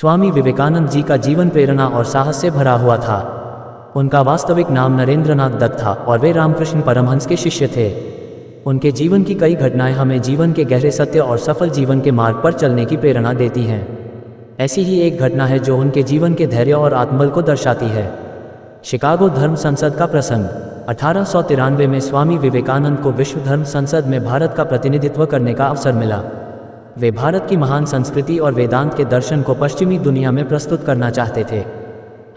स्वामी विवेकानंद जी का जीवन प्रेरणा और साहस से भरा हुआ था। उनका वास्तविक नाम नरेंद्रनाथ दत्त था और वे रामकृष्ण परमहंस के शिष्य थे। उनके जीवन की कई घटनाएं हमें जीवन के गहरे सत्य और सफल जीवन के मार्ग पर चलने की प्रेरणा देती हैं। ऐसी ही एक घटना है जो उनके जीवन के धैर्य और आत्मबल को दर्शाती है। शिकागो धर्म संसद का प्रसंग। 1893 में स्वामी विवेकानंद को विश्व धर्म संसद में भारत का प्रतिनिधित्व करने का अवसर मिला। वे भारत की महान संस्कृति और वेदांत के दर्शन को पश्चिमी दुनिया में प्रस्तुत करना चाहते थे।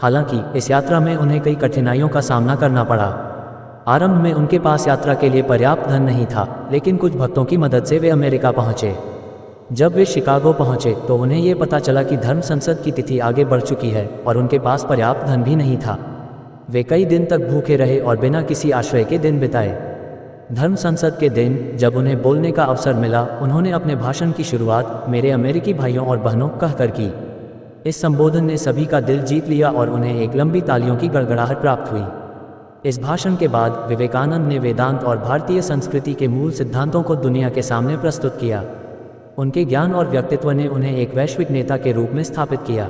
हालांकि इस यात्रा में उन्हें कई कठिनाइयों का सामना करना पड़ा। आरंभ में उनके पास यात्रा के लिए पर्याप्त धन नहीं था, लेकिन कुछ भक्तों की मदद से वे अमेरिका पहुंचे। जब वे शिकागो पहुंचे तो उन्हें ये पता चला कि धर्म संसद की तिथि आगे बढ़ चुकी है और उनके पास पर्याप्त धन भी नहीं था। वे कई दिन तक भूखे रहे और बिना किसी आश्रय के दिन बिताए। धर्म संसद के दिन जब उन्हें बोलने का अवसर मिला, उन्होंने अपने भाषण की शुरुआत मेरे अमेरिकी भाइयों और बहनों कहकर की। इस संबोधन ने सभी का दिल जीत लिया और उन्हें एक लंबी तालियों की गड़गड़ाहट प्राप्त हुई। इस भाषण के बाद विवेकानंद ने वेदांत और भारतीय संस्कृति के मूल सिद्धांतों को दुनिया के सामने प्रस्तुत किया। उनके ज्ञान और व्यक्तित्व ने उन्हें एक वैश्विक नेता के रूप में स्थापित किया।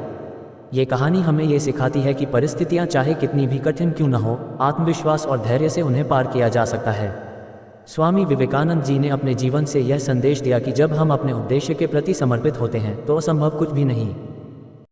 ये कहानी हमें ये सिखाती है कि परिस्थितियां चाहे कितनी भी कठिन क्यों न हो, आत्मविश्वास और धैर्य से उन्हें पार किया जा सकता है। स्वामी विवेकानंद जी ने अपने जीवन से यह संदेश दिया कि जब हम अपने उद्देश्य के प्रति समर्पित होते हैं तो असंभव कुछ भी नहीं।